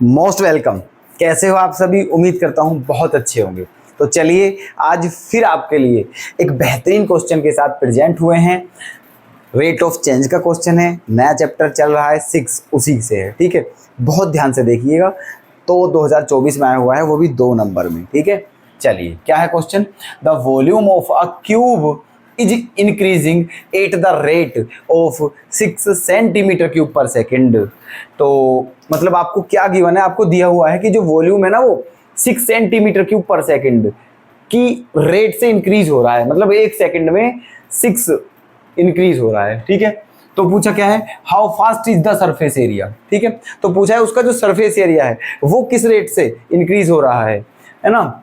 Most welcome. कैसे हो आप सभी? उम्मीद करता हूँ बहुत अच्छे होंगे। तो चलिए आज फिर आपके लिए एक बेहतरीन क्वेश्चन के साथ प्रेजेंट हुए हैं। रेट ऑफ चेंज का क्वेश्चन है, नया चैप्टर चल रहा है 6, उसी से है। ठीक है, बहुत ध्यान से देखिएगा। तो 2024 में आया हुआ है, वो भी 2 नंबर में। ठीक है, चलिए क्या है question. The volume of a cube is increasing at the rate of 6 centimetre cube पर सेकेंड। तो मतलब आपको क्या गिवन है, आपको दिया हुआ है कि जो वॉल्यूम है ना वो 6 सेंटीमीटर क्यूब पर सेकेंड की रेट से इंक्रीज हो रहा है, मतलब 1 सेकेंड में 6 इंक्रीज हो रहा है। ठीक है, तो पूछा क्या है, how fast is the surface area. ठीक है, तो पूछा है उसका जो सरफेस एरिया है वो किस रेट से इंक्रीज हो रहा है ना।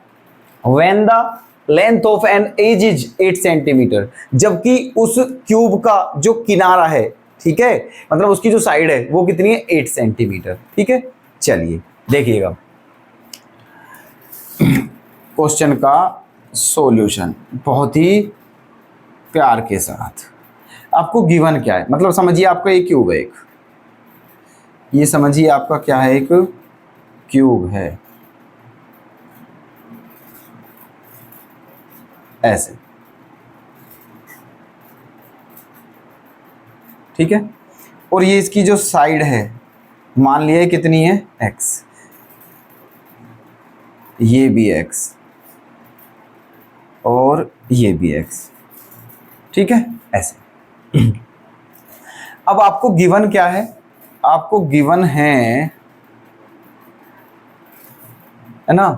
When the length of an edge is 8 centimetre, जबकि उस क्यूब का जो किनारा है, ठीक है, मतलब उसकी जो साइड है वो कितनी है, 8 सेंटीमीटर। ठीक है, चलिए देखिएगा क्वेश्चन का सॉल्यूशन बहुत ही प्यार के साथ। आपको गिवन क्या है, मतलब समझिए आपका एक क्यूब है, एक ये समझिए आपका क्या है, एक क्यूब है ऐसे। ठीक है, और ये इसकी जो साइड है मान लिया कितनी है, x, ये भी x और ये भी x। ठीक है, ऐसे। अब आपको गिवन क्या है, आपको गिवन है ना,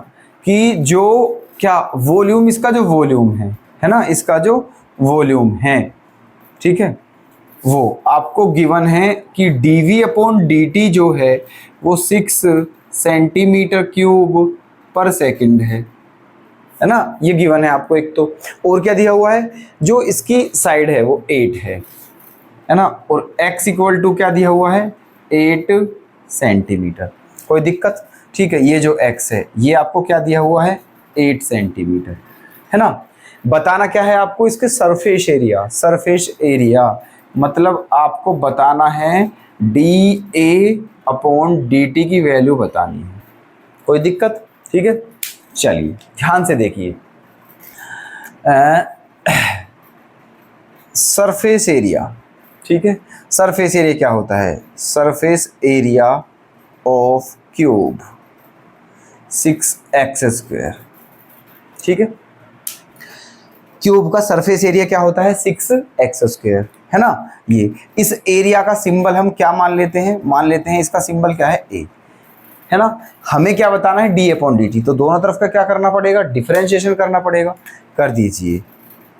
कि जो क्या वॉल्यूम, इसका जो वॉल्यूम है ना, इसका जो वॉल्यूम है, ठीक है, वो आपको गिवन है कि dv/dt जो है वो 6 सेंटीमीटर क्यूब पर सेकंड है ना। ये गिवन है आपको एक तो, और क्या दिया हुआ है, जो इसकी साइड है वो 8 है ना, और x इक्वल टू क्या दिया हुआ है, 8 सेंटीमीटर। कोई दिक्कत? ठीक है, ये जो x है ये आपको क्या दिया हुआ है, 8 सेंटीमीटर है ना। बताना क्या है आपको, इसके सरफेस एरिया। सरफेस एरिया मतलब आपको बताना है dA/dt की वैल्यू बतानी है। कोई दिक्कत? ठीक है, चलिए ध्यान से देखिए। सरफेस एरिया, ठीक है, सरफेस एरिया क्या होता है, surface area of cube 6x²। ठीक है, क्यूब का सरफेस एरिया क्या होता है, 6x² है ना। ये इस एरिया का सिंबल हम क्या मान लेते हैं, मान लेते हैं इसका सिंबल क्या है, a है ना। हमें क्या बताना है, dA/dt, तो दोनों तरफ का क्या करना पड़ेगा, डिफरेंशिएशन करना पड़ेगा। कर दीजिए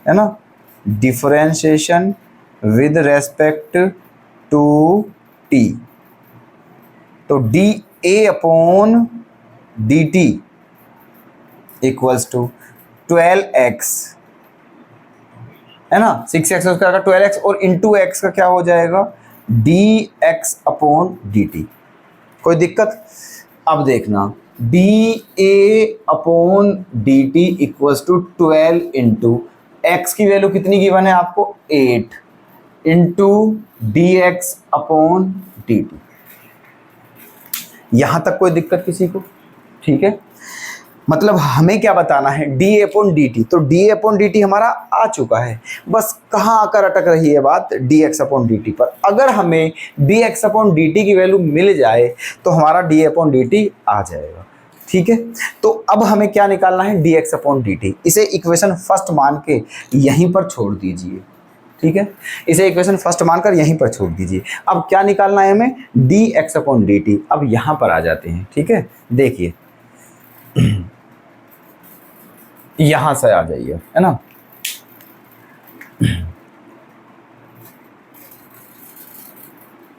है ना, differentiation with respect to t। तो dA/dt इक्वल्स टू 12x है ना, 6x² का 12x और इंटू x का क्या हो जाएगा, dx/dt। कोई दिक्कत? अब देखना, dA/dt equals to 12 into x की वैल्यू कितनी गिवन है आपको, 8 इंटू dx/dt। यहां तक कोई दिक्कत किसी को? ठीक है, मतलब हमें क्या बताना है, dA/dt। तो dA/dt हमारा आ चुका है, बस कहाँ आकर अटक रही है बात, dx/dt पर। अगर हमें dx/dt की वैल्यू मिल जाए तो हमारा dA/dt आ जाएगा। ठीक है, तो अब हमें क्या निकालना है, dx/dt। इसे इक्वेशन फर्स्ट मान के यहीं पर छोड़ दीजिए। ठीक है, इसे इक्वेशन फर्स्ट मानकर यहीं पर छोड़ दीजिए। अब क्या निकालना है हमें, dx/dt। अब यहां पर आ जाते हैं। ठीक है, देखिए यहां से आ जाइए है ना।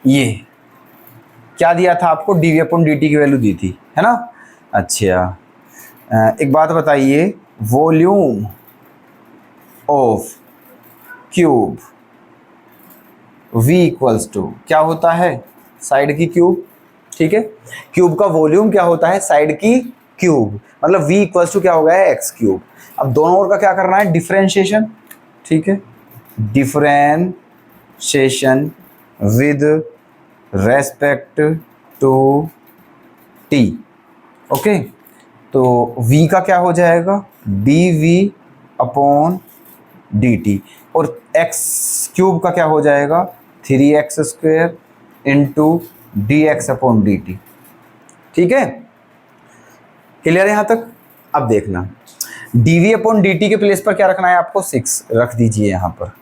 ये क्या दिया था आपको, dv/dt की वैल्यू दी थी है ना। अच्छा, एक बात बताइए, volume of cube v equals to क्या होता है, साइड की क्यूब। ठीक है, क्यूब का वॉल्यूम क्या होता है, साइड की क्यूब, मतलब v इक्वल्स टू क्या हो गया है, x³। अब दोनों ओर का क्या करना है, डिफरेंशिएशन। ठीक है, differentiation with respect to T. Okay, तो v का क्या हो जाएगा, dv अपॉन dt, और x क्यूब का क्या हो जाएगा, 3x² into dx upon dt। ठीक है, क्लियर है यहाँ तक। अब देखना dv अपॉन dt के प्लेस पर क्या रखना है आपको, 6 रख दीजिए यहाँ पर,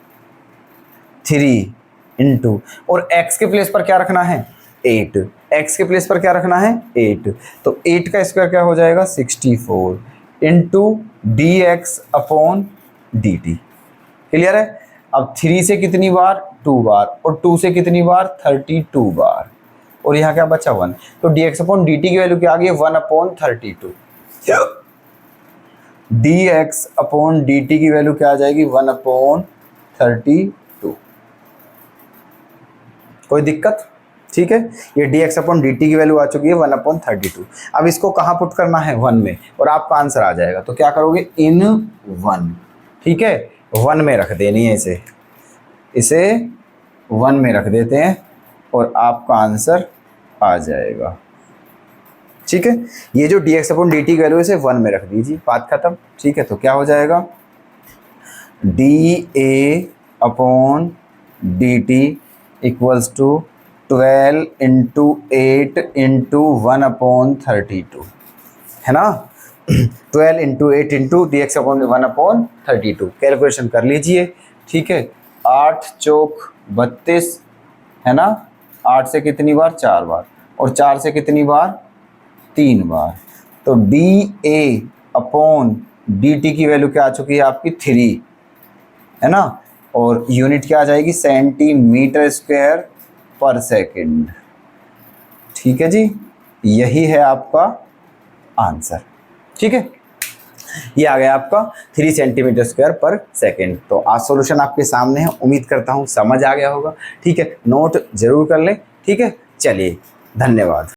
3 इंटू, और x के प्लेस पर क्या रखना है, 8, x के प्लेस पर क्या रखना है, 8, तो 8 का स्क्वायर क्या हो जाएगा, 64 into dx upon dt। Clear है। अब 3 से कितनी बार, 2 बार, और 2 से कितनी बार, 32 बार, और यहाँ क्या बचा, 1, तो dx अपॉन dt की वैल्यू क्या आ गई, 1 अपॉन 32। dx अपॉन dt की वैल्यू क्या आ जाएगी, 1 अपॉन 32। कोई दिक्कत, ठीक है। ये dx अपॉन dt की वैल्यू आ चुकी है 1 अपॉन 32। अब इसको कहाँ पुट करना है, 1 में, और आपका आंसर आ जाएगा। तो क्या करोगे, इन 1, ठीक है, 1 में रख देनी है इसे 1 में रख देते हैं, और आपका आंसर आ जाएगा। ठीक है, ये जो dx अपॉन dt की वैल्यू इसे 1 में रख दीजिए, बात खत्म। ठीक है, तो क्या हो जाएगा, dA upon dt equals to 12 into 8 into 1 upon 32, है ना। 12 into 8 into dx upon 1 upon 32, calculation कर लीजिए। ठीक है, 8 चौक 32, है ना, 8 से कितनी बार, 4 बार, और 4 से कितनी बार, 3 बार, तो dA अपॉन dt की वैल्यू क्या आ चुकी है आपकी, 3, है ना, और यूनिट क्या आ जाएगी, सेंटीमीटर स्क्वायर पर सेकंड। ठीक है जी, यही है आपका आंसर। ठीक है, ये आ गया आपका 3 सेंटीमीटर स्क्वायर पर सेकंड। तो आज सॉल्यूशन आपके सामने है, उम्मीद करता हूँ समझ आ गया होगा। ठीक है, नोट जरूर कर लें। ठीक है, चलिए, धन्यवाद।